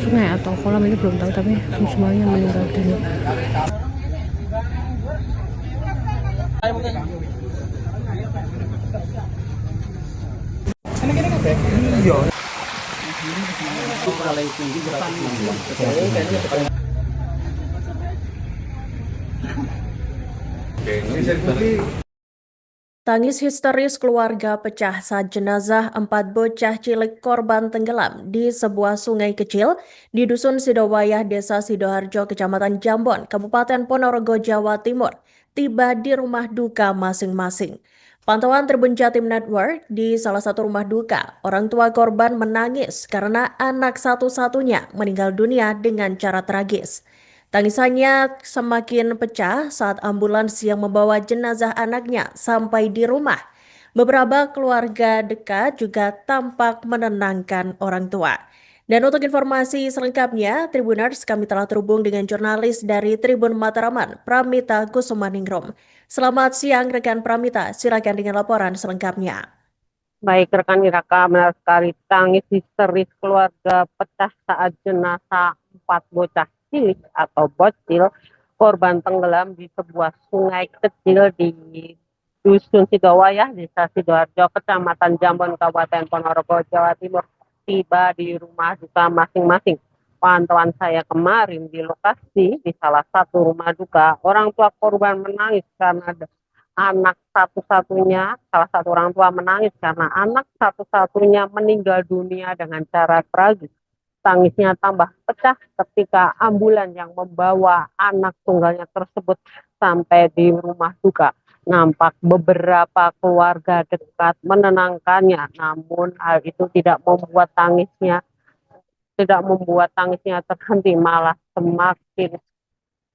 sungai atau kolam ini belum tahu, tapi semuanya meninggal dunia. Tangis histeris keluarga pecah saat jenazah 4 bocah cilik korban tenggelam di sebuah sungai kecil di Dusun Sidowayah, Desa Sidoarjo, Kecamatan Jambon, Kabupaten Ponorogo, Jawa Timur, tiba di rumah duka masing-masing. Pantauan Tribun Jatim Network di salah satu rumah duka, orang tua korban menangis karena anak satu-satunya meninggal dunia dengan cara tragis. Tangisannya semakin pecah saat ambulans yang membawa jenazah anaknya sampai di rumah. Beberapa keluarga dekat juga tampak menenangkan orang tua. Dan untuk informasi selengkapnya, Tribuners, kami telah terhubung dengan jurnalis dari Tribun Mataraman, Pramita Kusumaningrum. Selamat siang rekan Pramita, silakan dengan laporan selengkapnya. Baik rekan Iraka, benar sekali tangis histeris keluarga pecah saat jenazah 4 bocah cilik atau bocil korban tenggelam di sebuah sungai kecil di Dusun Sidowayah, Desa Sidoarjo, Kecamatan Jambon, Kabupaten Ponorogo, Jawa Timur, tiba di rumah duka masing-masing. Pantauan saya kemarin di lokasi di salah satu rumah duka, orang tua korban menangis karena anak satu-satunya, salah satu orang tua menangis karena anak satu-satunya meninggal dunia dengan cara tragis. Tangisnya tambah pecah ketika ambulan yang membawa anak tunggalnya tersebut sampai di rumah duka. Nampak beberapa keluarga dekat menenangkannya, namun hal itu tidak membuat tangisnya terhenti, malah semakin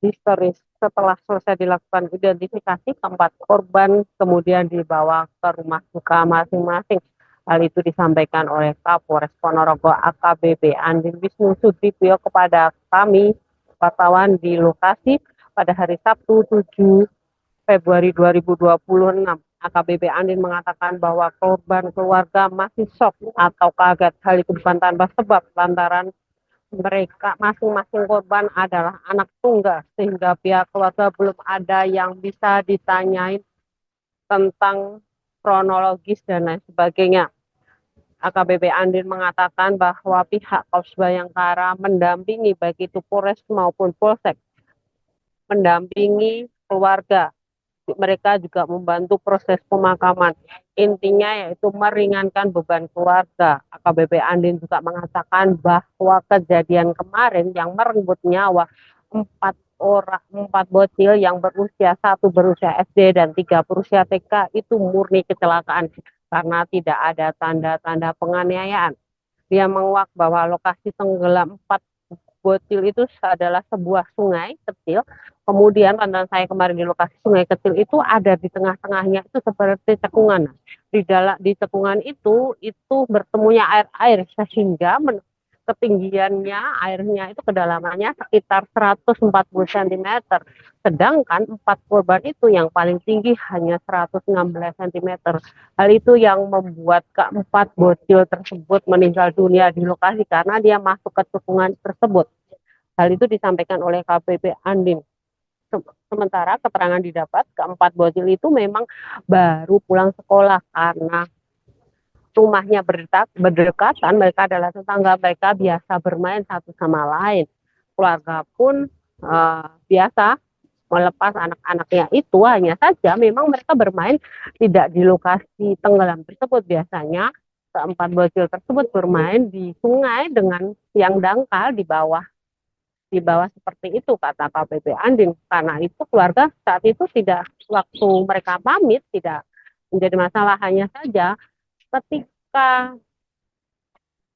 histeris. Setelah selesai dilakukan identifikasi, keempat korban kemudian dibawa ke rumah duka masing-masing. Hal itu disampaikan oleh Kapolres Ponorogo AKBP Andin Wisnu Sudibyo kepada kami wartawan di lokasi pada hari Sabtu 7 Februari 2026. AKBP Andin mengatakan bahwa korban keluarga masih shock atau kaget. Hal itu bukan tanpa sebab lantaran mereka masing-masing korban adalah anak tunggal sehingga pihak keluarga belum ada yang bisa ditanyain tentang kronologis dan lain sebagainya. AKBP Andin mengatakan bahwa pihak Polres Bayangkara mendampingi baik itu Polres maupun Polsek, mendampingi keluarga. Mereka juga membantu proses pemakaman. Intinya yaitu meringankan beban keluarga. AKBP Andin juga mengatakan bahwa kejadian kemarin yang merenggut nyawa 4 bocil yang satu berusia SD dan 3 berusia TK itu murni kecelakaan karena tidak ada tanda-tanda penganiayaan. Dia menguak bahwa lokasi tenggelam 4 bocil itu adalah sebuah sungai kecil. Kemudian pandangan saya kemarin di lokasi sungai kecil itu ada di tengah-tengahnya itu seperti cekungan. Di cekungan itu bertemunya air sehingga ketinggiannya airnya itu kedalamannya sekitar 140 cm. Sedangkan 4 korban itu yang paling tinggi hanya 116 cm. Hal itu yang membuat keempat bocil tersebut meninggal dunia di lokasi karena dia masuk ke cekungan tersebut. Hal itu disampaikan oleh KBP Andin. Sementara keterangan didapat keempat bocil itu memang baru pulang sekolah karena rumahnya berdekatan, mereka adalah tetangga, mereka biasa bermain satu sama lain. Keluarga pun biasa melepas anak-anaknya itu, hanya saja memang mereka bermain tidak di lokasi tenggelam tersebut. Biasanya keempat bocil tersebut bermain di sungai dengan yang dangkal di bawah seperti itu, kata KBP Andin. Karena itu keluarga saat itu tidak, waktu mereka pamit tidak menjadi masalah, hanya saja ketika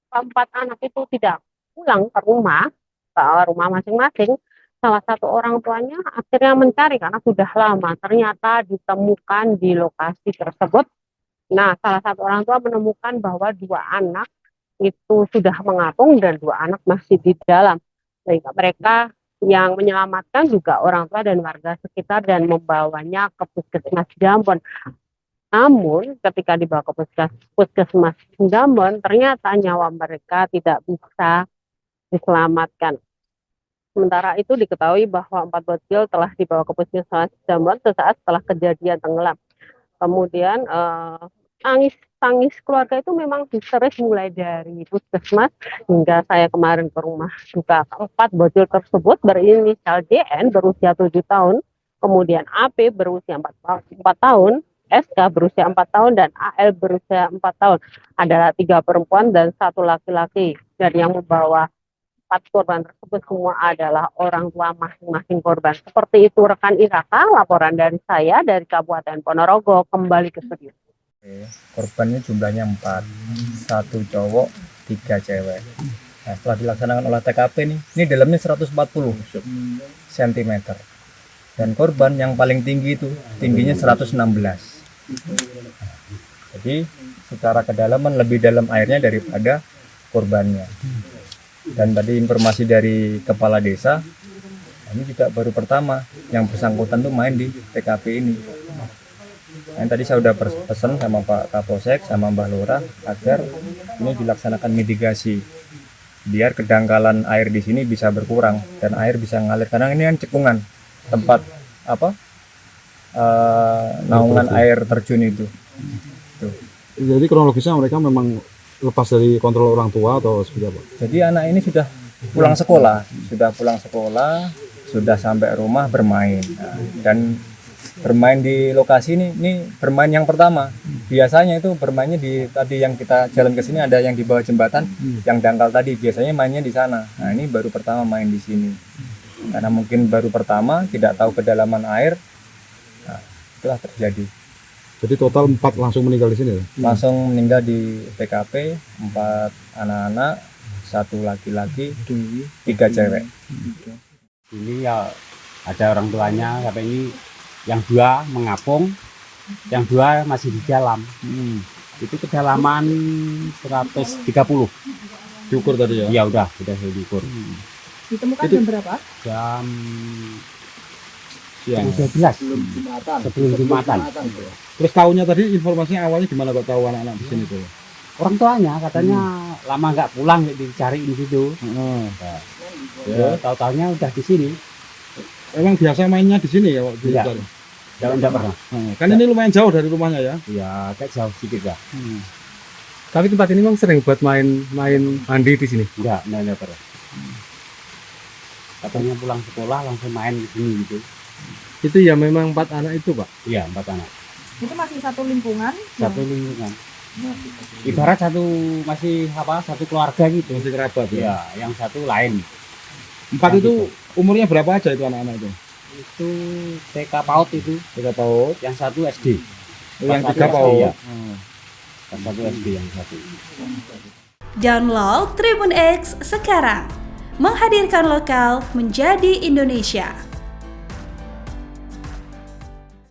keempat anak itu tidak pulang ke rumah masing-masing, salah satu orang tuanya akhirnya mencari karena sudah lama ternyata ditemukan di lokasi tersebut. Nah, salah satu orang tua menemukan bahwa 2 anak itu sudah mengapung dan 2 anak masih di dalam. Sehingga mereka yang menyelamatkan juga orang tua dan warga sekitar dan membawanya ke Puskesmas Jambon. Namun ketika dibawa ke Puskesmas Jambon, ternyata nyawa mereka tidak bisa diselamatkan. Sementara itu diketahui bahwa 4 bocil telah dibawa ke Puskesmas Jambon sesaat setelah kejadian tenggelam. Kemudian tangis keluarga itu memang histeris mulai dari Puskesmas hingga saya kemarin ke rumah duka. Keempat bocil tersebut berinisial DN berusia 7 tahun, kemudian AP berusia 4 tahun, SK berusia 4 tahun, dan AL berusia 4 tahun. Adalah 3 perempuan dan 1 laki-laki. Dan yang membawa 4 korban tersebut semua adalah orang tua masing-masing korban. Seperti itu rekan Iraka, laporan dari saya dari Kabupaten Ponorogo, kembali ke studio. Korbannya jumlahnya 4, 1 cowok, 3 cewek. Nah, setelah dilaksanakan olah TKP ini dalamnya 140 cm. Dan korban yang paling tinggi itu tingginya 116. Jadi secara kedalaman lebih dalam airnya daripada korbannya. Dan tadi informasi dari kepala desa, ini juga baru pertama yang bersangkutan tuh main di TKP ini. Yang tadi saya sudah pesan sama Pak Kapolsek sama Mbah Lurah agar ini dilaksanakan mitigasi biar kedangkalan air di sini bisa berkurang dan air bisa ngalir, karena ini kan cekungan tempat naungan air terjun itu. Tuh. Jadi kronologisnya mereka memang lepas dari kontrol orang tua atau seperti apa? Jadi anak ini sudah pulang sekolah, sudah sampai rumah bermain. Nah, dan bermain di lokasi ini bermain yang pertama. Biasanya itu bermainnya di tadi yang kita jalan ke sini ada yang di bawah jembatan yang dangkal tadi, biasanya mainnya di sana. Nah, ini baru pertama main di sini. Karena mungkin baru pertama, tidak tahu kedalaman air. Nah, itulah terjadi. Jadi total 4 langsung meninggal di sini ya? Langsung meninggal di TKP, 4 anak-anak, 1 laki-laki, 3 cewek. Ini ya ada orang tuanya, sampai ini yang 2 mengapung, yang 2 masih di dalam. Itu kedalaman 130. Diukur tadi ya? Ya udah saya diukur. Ditemukan Itu jam berapa? Jam siang. 12 sebelum Jumatan. Terus tahunya tadi informasinya awalnya gimana kok tahu anak-anak di sini tuh? Orang tuanya katanya lama nggak pulang, dicariin gitu. Ya, tahu-tahunya udah di sini. Emang biasa mainnya di sini ya waktu Iya. itu? Enggak pernah. Kan ini lumayan jauh dari rumahnya ya? Ya agak jauh sedikit ya. Tapi tempat ini memang sering buat main mandi di sini. Enggak pernah. Katanya pulang sekolah langsung main di sini gitu. Itu ya memang 4 anak itu, Pak. Iya, 4 anak. Itu masih satu lingkungan. Satu lingkungan. Ibarat satu keluarga gitu. Masih kerabat ya? Ya, yang satu lain. 4 itu umurnya berapa aja itu anak-anak itu? Itu TK PAUD itu. 3 tahun. Yang satu SD. Yang Satu 3 SD, PAUD. ya. Yang satu SD yang satu. Download Tribun X sekarang. Menghadirkan lokal menjadi Indonesia.